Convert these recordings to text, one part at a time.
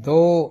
2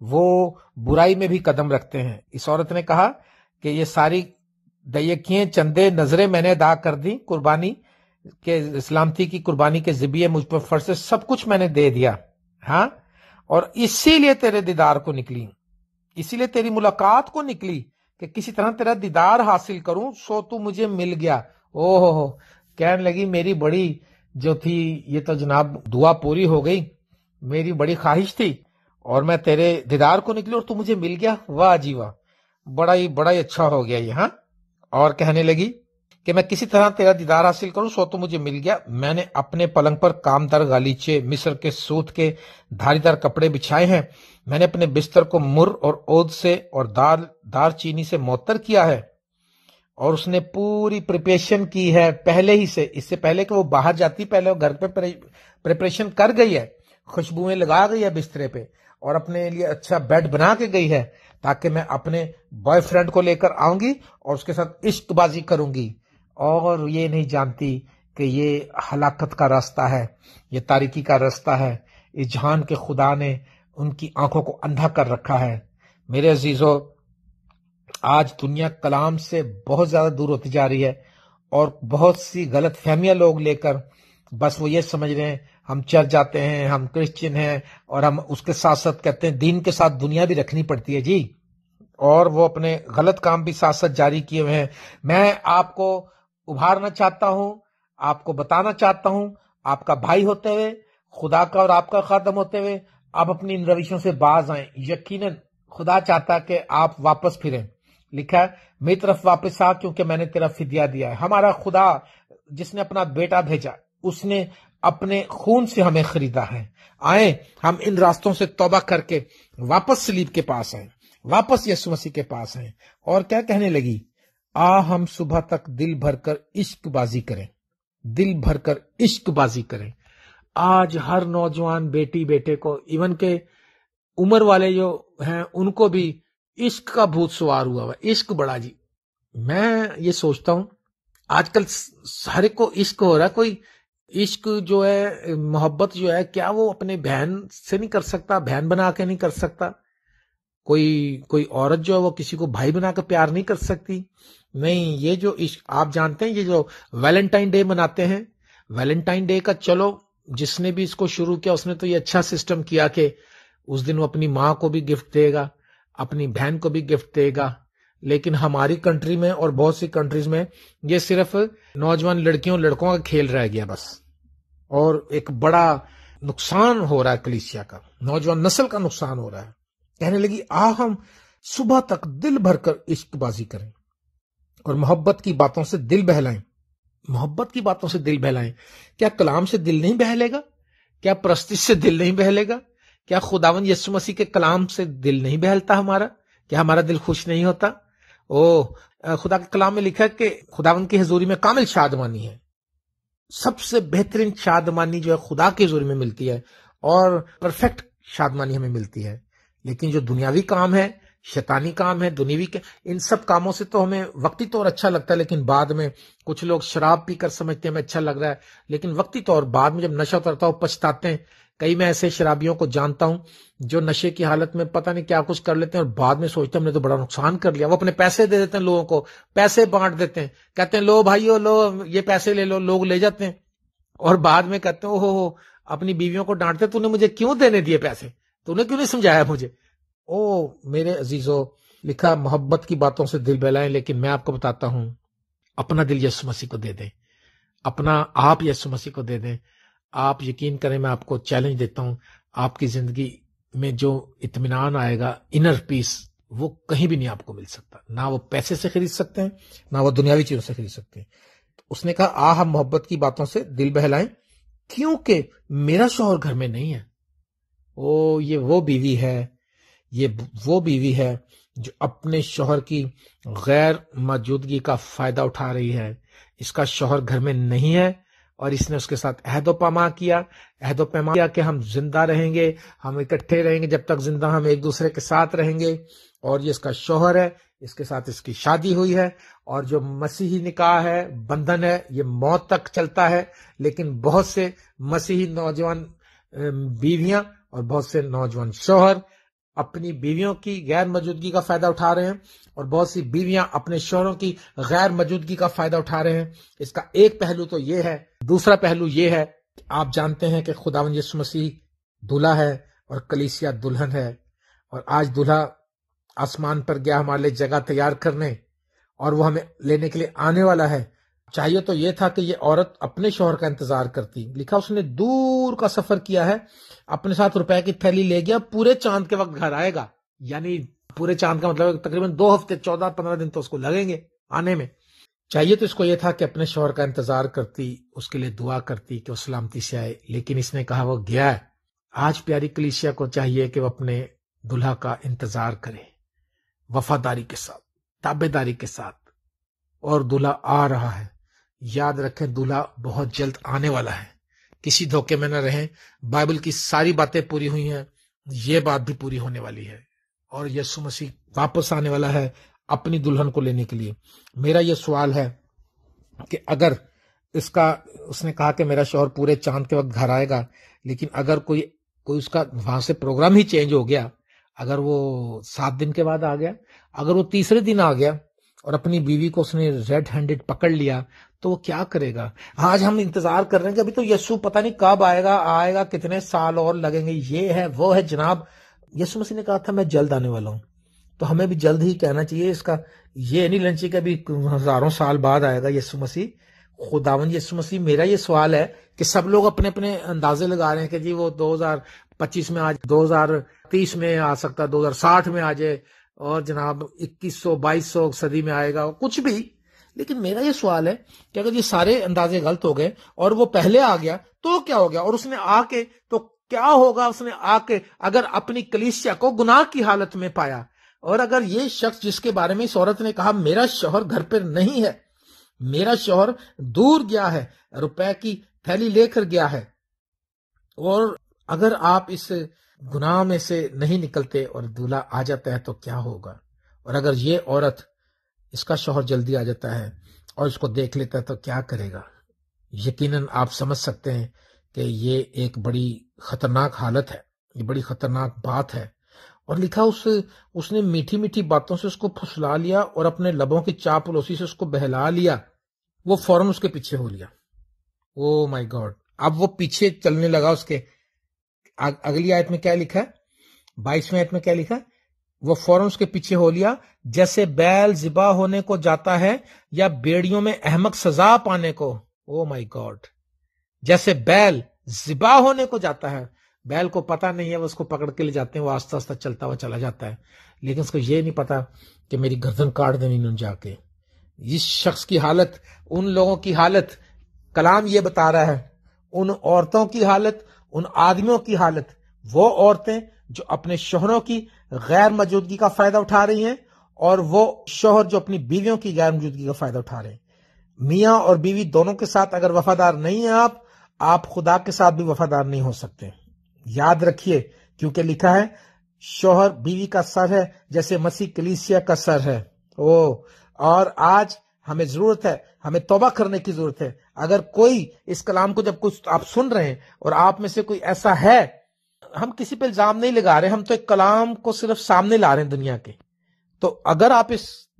وہ برائی میں بھی قدم رکھتے ہیں۔ اس عورت نے کہا کہ یہ ساری دیکھیں چندے نظریں میں نے ادا کر دی، قربانی کے سلامتی کی قربانی کے ذبیحے مجھ پر فرض سے سب کچھ میں نے دے دیا، ہاں، اور اسی لیے تیرے دیدار کو نکلی، اسی لیے تیری ملاقات کو نکلی کہ کسی طرح تیرا دیدار حاصل کروں، سو تو مجھے مل گیا۔ او ہو، کہنے لگی میری بڑی جو تھی یہ تو جناب دعا پوری ہو گئی، میری بڑی خواہش تھی اور میں تیرے دیدار کو نکلی اور تو مجھے مل گیا، واہ جی واہ، بڑا ہی اچھا ہو گیا یہ، ہاں۔ اور کہنے لگی کہ میں کسی طرح تیرا دیدار حاصل کروں، سو تو مجھے مل گیا۔ میں نے اپنے پلنگ پر کامدار غالیچے مصر کے سوت کے دھاری دار کپڑے بچھائے ہیں، میں نے اپنے بستر کو مر اور عود سے اور دار چینی سے معطر کیا ہے۔ اور اس نے پوری پریپریشن کی ہے پہلے ہی سے، اس سے پہلے کہ وہ باہر جاتی پہلے وہ گھر پہ پریپریشن کر گئی ہے، خوشبوئیں لگا گئی ہے بسترے پہ، اور اپنے لیے اچھا بیڈ بنا کے گئی ہے تاکہ میں اپنے بوائے فرینڈ کو لے کر آؤں گی اور اس کے ساتھ عشق بازی کروں گی، اور یہ نہیں جانتی کہ یہ ہلاکت کا راستہ ہے، یہ تاریکی کا راستہ ہے۔ اس جہان کے خدا نے ان کی آنکھوں کو اندھا کر رکھا ہے۔ میرے عزیزو، آج دنیا کلام سے بہت زیادہ دور ہوتی جا رہی ہے، اور بہت سی غلط فہمیاں لوگ لے کر بس وہ یہ سمجھ رہے ہیں ہم چرچ جاتے ہیں، ہم کرسچن ہیں، اور ہم اس کے ساتھ ساتھ کہتے ہیں دین کے ساتھ دنیا بھی رکھنی پڑتی ہے جی، اور وہ اپنے غلط کام بھی ساتھ ساتھ جاری کیے ہوئے ہیں۔ میں آپ کو ابھارنا چاہتا ہوں، آپ کو بتانا چاہتا ہوں، آپ کا بھائی ہوتے ہوئے، خدا کا اور آپ کا خادم ہوتے ہوئے آپ اپنی ان روشوں سے باز آئیں۔ یقیناً خدا چاہتا کہ آپ واپس پھریں۔ لکھا ہے میری طرف واپس آ کیونکہ میں نے تیرا فدیہ دیا ہے۔ ہمارا خدا جس نے اپنا بیٹا بھیجا، اس نے اپنے خون سے ہمیں خریدا ہے۔ آئیں ہم ان راستوں سے توبہ کر کے واپس صلیب کے پاس آئیں، واپس یسوع مسیح کے پاس آئیں۔ اور کیا کہنے لگی؟ ہم صبح تک دل بھر کر عشق بازی کریں، دل بھر کر عشق بازی کریں۔ آج ہر نوجوان بیٹی بیٹے کو، ایون کہ عمر والے جو ہیں ان کو بھی عشق کا بھوت سوار ہوا ہوا، عشق بڑا جی۔ میں یہ سوچتا ہوں آج کل ہر ایک کو عشق ہو رہا ہے، کوئی عشق جو ہے، محبت جو ہے، کیا وہ اپنے بہن سے نہیں کر سکتا، بہن بنا کے نہیں کر سکتا؟ کوئی عورت جو ہے وہ کسی کو بھائی بنا کے پیار نہیں کر سکتی؟ نہیں، یہ جو عشق آپ جانتے ہیں، یہ جو ویلنٹائن ڈے مناتے ہیں، ویلنٹائن ڈے کا، چلو جس نے بھی اس کو شروع کیا اس نے تو یہ اچھا سسٹم کیا کہ اس دن وہ اپنی ماں کو بھی گفٹ دے گا، اپنی بہن کو بھی گفٹ دے گا، لیکن ہماری کنٹری میں اور بہت سی کنٹریز میں یہ صرف نوجوان لڑکیوں لڑکوں کا کھیل رہ گیا بس، اور ایک بڑا نقصان ہو رہا ہے کلیسیا کا، نوجوان نسل کا نقصان ہو رہا ہے۔ کہنے لگی ہم صبح تک دل بھر کر عشق بازی کریں اور محبت کی باتوں سے دل بہلائیں، محبت کی باتوں سے دل بہلائیں۔ کیا کلام سے دل نہیں بہلے گا؟ کیا پرستش سے دل نہیں بہلے گا؟ کیا خداوند یسوع مسیح کے کلام سے دل نہیں بہلتا ہمارا؟ کیا ہمارا دل خوش نہیں ہوتا؟ خدا کے کلام میں لکھا ہے کہ خداوند کی حضوری میں کامل شادمانی ہے۔ سب سے بہترین شادمانی جو ہے خدا کی حضوری میں ملتی ہے، اور پرفیکٹ شادمانی ہمیں ملتی ہے۔ لیکن جو دنیاوی کام ہے، شیطانی کام ہے، دنیاوی ان سب کاموں سے تو ہمیں وقتی طور اچھا لگتا ہے، لیکن بعد میں کچھ لوگ شراب پی کر سمجھتے ہیں ہمیں اچھا لگ رہا ہے، لیکن وقتی طور بعد میں جب نشہ اترتا ہے وہ پچھتاتے ہیں۔ کئی میں ایسے شرابیوں کو جانتا ہوں جو نشے کی حالت میں پتہ نہیں کیا کچھ کر لیتے ہیں، اور بعد میں سوچتے ہیں ہم نے تو بڑا نقصان کر لیا۔ وہ اپنے پیسے دے دیتے ہیں لوگوں کو، پیسے بانٹ دیتے ہیں، کہتے ہیں لو بھائیو لو یہ پیسے لے لو، لوگ لے جاتے ہیں، اور بعد میں کہتے ہیں ہو اپنی بیویوں کو ڈانٹتے تو نے مجھے کیوں دینے دیے پیسے، تو نے کیوں نہیں سمجھایا مجھے۔ میرے عزیزو، لکھا محبت کی باتوں سے دل بہلائیں، لیکن میں آپ کو بتاتا ہوں اپنا دل یسوع مسیح کو دے دیں، اپنا آپ یسوع مسیح کو دے دیں۔ آپ یقین کریں، میں آپ کو چیلنج دیتا ہوں، آپ کی زندگی میں جو اطمینان آئے گا، انر پیس، وہ کہیں بھی نہیں آپ کو مل سکتا، نہ وہ پیسے سے خرید سکتے ہیں، نہ وہ دنیاوی چیزوں سے خرید سکتے ہیں۔ اس نے کہا ہم محبت کی باتوں سے دل بہلائیں کیونکہ میرا شوہر گھر میں نہیں ہے۔ یہ وہ بیوی ہے، یہ وہ بیوی ہے جو اپنے شوہر کی غیر موجودگی کا فائدہ اٹھا رہی ہے۔ اس کا شوہر گھر میں نہیں ہے، اور اس نے اس کے ساتھ عہد و پیمان کیا کہ ہم زندہ رہیں گے، ہم اکٹھے رہیں گے، جب تک زندہ ہم ایک دوسرے کے ساتھ رہیں گے۔ اور یہ اس کا شوہر ہے، اس کے ساتھ اس کی شادی ہوئی ہے، اور جو مسیحی نکاح ہے، بندھن ہے، یہ موت تک چلتا ہے۔ لیکن بہت سے مسیحی نوجوان بیویاں اور بہت سے نوجوان شوہر اپنی بیویوں کی غیر موجودگی کا فائدہ اٹھا رہے ہیں اور بہت سی بیویاں اپنے شوہروں کی غیر موجودگی کا فائدہ اٹھا رہے ہیں۔ اس کا ایک پہلو تو یہ ہے۔ دوسرا پہلو یہ ہے کہ آپ جانتے ہیں کہ خداوند یسوع مسیح دولہا ہے اور کلیسیا دلہن ہے، اور آج دولہا آسمان پر گیا ہمارے لیے جگہ تیار کرنے، اور وہ ہمیں لینے کے لیے آنے والا ہے۔ چاہیے تو یہ تھا کہ یہ عورت اپنے شوہر کا انتظار کرتی، لکھا اس نے دور کا سفر کیا ہے، اپنے ساتھ روپے کی تھیلی لے گیا، پورے چاند کے وقت گھر آئے گا، یعنی پورے چاند کا مطلب تقریباً 2 ہفتے 14-15 دن تو اس کو لگیں گے آنے میں۔ چاہیے تو اس کو یہ تھا کہ اپنے شوہر کا انتظار کرتی، اس کے لیے دعا کرتی کہ وہ سلامتی سے آئے، لیکن اس نے کہا وہ گیا ہے۔ آج پیاری کلیسیا کو چاہیے کہ وہ اپنے دلہا کا انتظار کرے، وفاداری کے ساتھ، تابع داری کے ساتھ، اور دلہا آ رہا ہے۔ یاد رکھیں دلہا بہت جلد آنے والا ہے، کسی دھوکے میں نہ رہیں۔ بائبل کی ساری باتیں پوری ہوئی ہیں، یہ بات بھی پوری ہونے والی ہے، اور یسوع مسیح واپس آنے والا ہے اپنی دلہن کو لینے کے لیے۔ میرا یہ سوال ہے کہ اگر اس نے کہا کہ میرا شوہر پورے چاند کے وقت گھر آئے گا، لیکن اگر کوئی اس کا وہاں سے پروگرام ہی چینج ہو گیا، اگر وہ 7 دن کے بعد آ گیا، اگر وہ تیسرے دن آ گیا اور اپنی بیوی کو اس نے ریڈ ہینڈڈ پکڑ لیا، تو وہ کیا کرے گا؟ آج ہم انتظار کر رہے ہیں کہ ابھی تو یسوع پتہ نہیں کب آئے گا، کتنے سال اور لگیں گے، یہ ہے وہ ہے۔ جناب یسوع مسیح نے کہا تھا میں جلد آنے والا ہوں، تو ہمیں بھی جلد ہی کہنا چاہیے۔ اس کا یہ نہیں لنچی کہ ابھی ہزاروں سال بعد آئے گا یسوع مسیح۔ خداوند یسوع مسیح، میرا یہ سوال ہے کہ سب لوگ اپنے اپنے اندازے لگا رہے ہیں کہ جی وہ 2025 میں 2030 میں آ سکتا، 2060 میں آ جائے، اور جناب 2100-2200 صدی میں آئے گا، کچھ بھی۔ لیکن میرا یہ سوال ہے کہ اگر یہ سارے اندازے غلط ہو گئے اور وہ پہلے آ گیا تو کیا ہو گیا؟ اور اس نے آ کے تو کیا ہوگا؟ اس نے آ کے اگر اپنی کلیسیا کو گناہ کی حالت میں پایا، اور اگر یہ شخص جس کے بارے میں اس عورت نے کہا میرا شوہر گھر پر نہیں ہے، میرا شوہر دور گیا ہے، روپے کی تھیلی لے کر گیا ہے، اور اگر آپ اس گناہ میں سے نہیں نکلتے اور دولہا آ جاتا ہے تو کیا ہوگا؟ اور اگر یہ عورت، اس کا شوہر جلدی آ جاتا ہے اور اس کو دیکھ لیتا ہے تو کیا کرے گا؟ یقیناً آپ سمجھ سکتے ہیں کہ یہ ایک بڑی خطرناک حالت ہے، یہ بڑی خطرناک بات ہے۔ اور لکھا اس نے میٹھی میٹھی باتوں سے اس کو پھسلا لیا اور اپنے لبوں کی چاپلوسی سے اس کو بہلا لیا، وہ فوراً اس کے پیچھے ہو لیا۔ او مائی گاڈ! اب وہ پیچھے چلنے لگا اس کے۔ اگلی آیت میں کیا لکھا ہے؟ 22ویں آیت میں کیا لکھا ہے؟ وہ فوراً اس کے پیچھے ہو لیا، جیسے بیل ذبح ہونے کو جاتا ہے یا بیڑیوں میں احمق سزا پانے کو۔ او مائی گاڈ! جیسے بیل ذبح ہونے کو جاتا ہے، بیل کو پتا نہیں ہے، وہ اس کو پکڑ کے لے جاتے ہیں، وہ آستہ آستہ چلتا ہوا چلا جاتا ہے، لیکن اس کو یہ نہیں پتا کہ میری گردن کاٹ دینی انہوں جا کے۔ اس شخص کی حالت، ان لوگوں کی حالت کلام یہ بتا رہا ہے، ان عورتوں کی حالت، ان آدمیوں کی حالت، وہ عورتیں جو اپنے شوہروں کی غیر موجودگی کا فائدہ اٹھا رہی ہیں، اور وہ شوہر جو اپنی بیویوں کی غیر موجودگی کا فائدہ اٹھا رہے ہیں۔ میاں اور بیوی دونوں کے ساتھ اگر وفادار نہیں ہیں آپ خدا کے ساتھ بھی وفادار نہیں ہو سکتے۔ یاد رکھیے، کیونکہ لکھا ہے شوہر بیوی کا سر ہے جیسے مسیح کلیسیا کا سر ہے۔ اور آج ہمیں ضرورت ہے، ہمیں توبہ کرنے کی ضرورت ہے۔ اگر کوئی اس کلام کو جب کچھ آپ سن رہے ہیں اور آپ میں سے کوئی ایسا ہے، ہم کسی پہ الزام نہیں لگا رہے، ہم تو ایک کلام کو صرف سامنے لا رہے ہیں دنیا کے۔ تو اگر آپ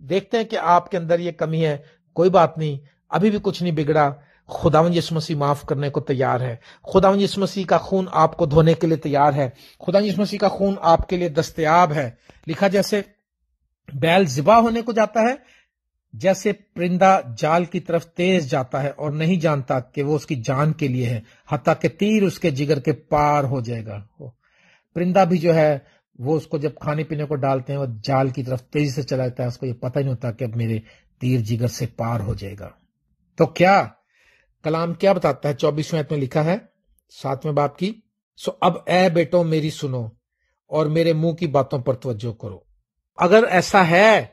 دیکھتے ہیں کہ آپ کے اندر یہ کمی ہے، کوئی بات نہیں، ابھی بھی کچھ نہیں بگڑا۔ خداوند یسوع مسیح معاف کرنے کو تیار ہے، خداوند یسوع مسیح کا خون آپ کو دھونے کے لیے تیار ہے، خداوند یسوع مسیح کا خون آپ کے لیے دستیاب ہے۔ لکھا جیسے بیل ذبح ہونے کو جاتا ہے، جیسے پرندہ جال کی طرف تیز جاتا ہے اور نہیں جانتا کہ وہ اس کی جان کے لیے ہے، حتیٰ کہ تیر اس کے جگر کے پار ہو جائے گا۔ پرندہ بھی جو ہے وہ اس کو جب کھانے پینے کو ڈالتے ہیں، وہ جال کی طرف تیزی سے چلا جاتا ہے، اس کو یہ پتہ ہی نہیں ہوتا کہ اب میرے تیر جگر سے پار ہو جائے گا۔ تو کیا کلام کیا بتاتا ہے؟ 24ویں آیت میں لکھا ہے 7ویں باب کی، سو اب اے بیٹوں میری سنو اور میرے منہ کی باتوں پر توجہ کرو۔ اگر ایسا ہے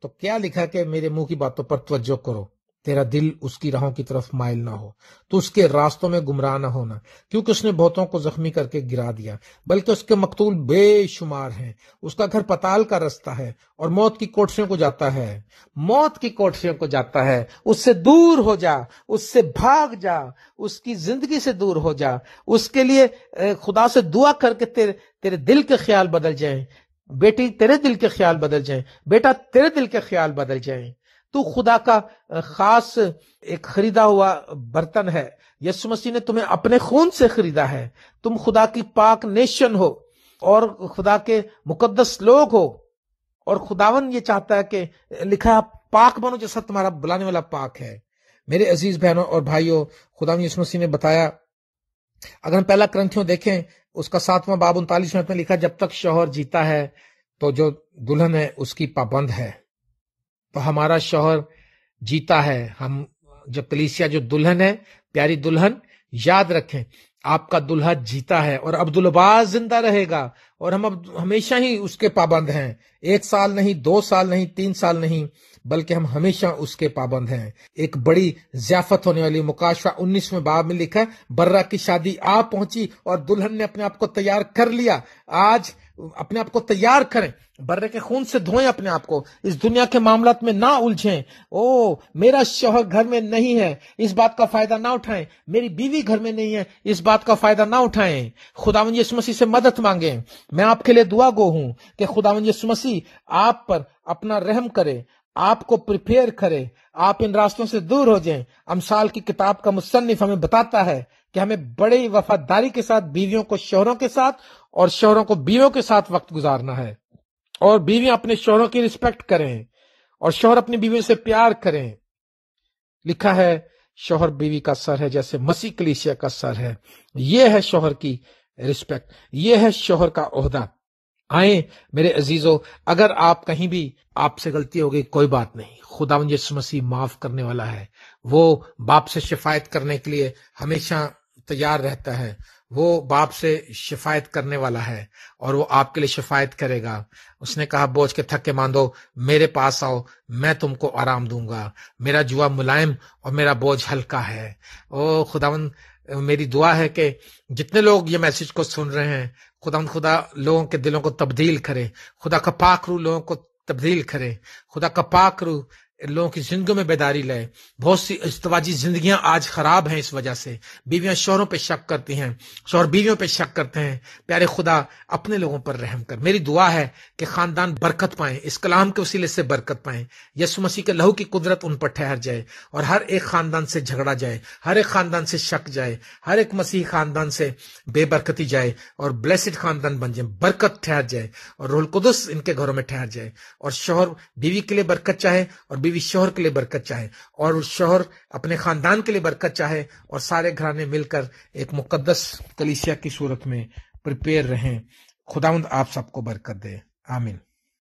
تو کیا لکھا کہ میرے منہ کی باتوں پر توجہ کرو؟ تیرا دل اس کی راہوں کی طرف مائل نہ ہو، تو اس کے راستوں میں گمراہ نہ ہونا، کیونکہ اس نے بہتوں کو زخمی کر کے گرا دیا، بلکہ اس کے مقتول بے شمار ہیں۔ اس کا گھر پتال کا رستہ ہے اور موت کی کوٹھریوں کو جاتا ہے، موت کی کوٹھریوں کو جاتا ہے۔ اس سے دور ہو جا، اس سے بھاگ جا، اس کی زندگی سے دور ہو جا۔ اس کے لیے خدا سے دعا کر کے تیرے دل کے خیال بدل جائیں، بیٹی تیرے دل کے خیال بدل جائیں، بیٹا تیرے دل کے خیال بدل جائیں۔ تو خدا کا خاص ایک خریدا ہوا برتن ہے، یسوع مسیح نے تمہیں اپنے خون سے خریدا ہے، تم خدا کی پاک نیشن ہو اور خدا کے مقدس لوگ ہو، اور خداون یہ چاہتا ہے کہ لکھا ہے آپ پاک بنو جیسا تمہارا بلانے والا پاک ہے۔ میرے عزیز بہنوں اور بھائیوں، خداون یسوع مسیح نے بتایا، اگر ہم پہلا کرنتھیوں دیکھیں اس کا 7واں باب 39 میں لکھا، جب تک شوہر جیتا ہے تو جو دلہن ہے اس کی پابند ہے۔ تو ہمارا شوہر جیتا ہے، ہم جب کلیسیا جو دلہن ہے، پیاری دلہن، یاد رکھیں آپ کا دلہا جیتا ہے اور عبدالباز زندہ رہے گا، اور ہم اب ہمیشہ ہی اس کے پابند ہیں، 1 سال نہیں، 2 سال نہیں، 3 سال نہیں، بلکہ ہم ہمیشہ اس کے پابند ہیں۔ ایک بڑی ضیافت ہونے والی، مکاشفہ 19 باب میں لکھا ہے، برہ کی شادی آ پہنچی اور دلہن نے اپنے آپ کو تیار کر لیا۔ آج اپنے آپ کو تیار کریں، برے کے خون سے دھوئیں اپنے آپ کو، اس دنیا کے معاملات میں نہ الجھیں۔ میرا شوہر گھر میں نہیں ہے، اس بات کا فائدہ نہ اٹھائیں، میری بیوی گھر میں نہیں ہے، اس بات کا فائدہ نہ اٹھائیں۔ خداوند یسوع مسیح سے مدد مانگیں۔ میں آپ کے لیے دعا گو ہوں کہ خداوند یسوع مسیح آپ پر اپنا رحم کرے، آپ کو پریپیئر کرے، آپ ان راستوں سے دور ہو جائیں۔ امثال کی کتاب کا مصنف ہمیں بتاتا ہے کہ ہمیں بڑی وفاداری کے ساتھ بیویوں کو شوہروں کے ساتھ اور شوہروں کو بیویوں کے ساتھ وقت گزارنا ہے، اور بیویاں اپنے شوہروں کی رسپیکٹ کریں اور شوہر اپنی بیویوں سے پیار کریں۔ لکھا ہے شوہر بیوی کا سر ہے جیسے مسیح کلیسیا کا سر ہے۔ یہ ہے شوہر کی رسپیکٹ، یہ ہے شوہر کا عہدہ۔ آئیں میرے عزیزو، اگر آپ کہیں بھی آپ سے غلطی ہو گئی، کوئی بات نہیں، خداوند یسوع مسیح معاف کرنے والا ہے۔ وہ باپ سے شفاعت کرنے کے لیے ہمیشہ تیار رہتا ہے، وہ باپ سے شفاعت کرنے والا ہے اور وہ آپ کے لیے شفاعت کرے گا۔ اس نے کہا بوجھ کے تھکے ماندو میرے پاس آؤ، میں تم کو آرام دوں گا، میرا جوا ملائم اور میرا بوجھ ہلکا ہے۔ خداوند میری دعا ہے کہ جتنے لوگ یہ میسج کو سن رہے ہیں، خدا لوگوں کے دلوں کو تبدیل کرے، خدا کا پاک روح لوگوں کو تبدیل کرے، خدا کا پاک روح لوگوں کی زندگیوں میں بیداری لائے۔ بہت سی ازدواجی زندگیاں آج خراب ہیں اس وجہ سے، بیویاں شوہروں پہ شک کرتی ہیں، شوہر بیویوں پہ شک کرتے ہیں۔ پیارے خدا اپنے لوگوں پر رحم کر۔ میری دعا ہے کہ خاندان برکت پائیں، اس کلام کے وسیلے سے برکت پائیں، یسوع مسیح کے لہو کی قدرت ان پر ٹھہر جائے اور ہر ایک خاندان سے جھگڑا جائے، ہر ایک خاندان سے شک جائے، ہر ایک مسیحی خاندان سے بے برکتی جائے اور بلیسڈ خاندان بن جائے، برکت ٹھہر جائے اور روح القدس ان کے گھروں میں ٹھہر جائے، اور شوہر بیوی کے لیے برکت چاہے اور بیوی شوہر کے لیے برکت چاہے، اور شوہر اپنے خاندان کے لیے برکت چاہے، اور سارے گھرانے مل کر ایک مقدس کلیسیا کی صورت میں پریپیئر رہیں۔ خداوند آپ سب کو برکت دے، آمین۔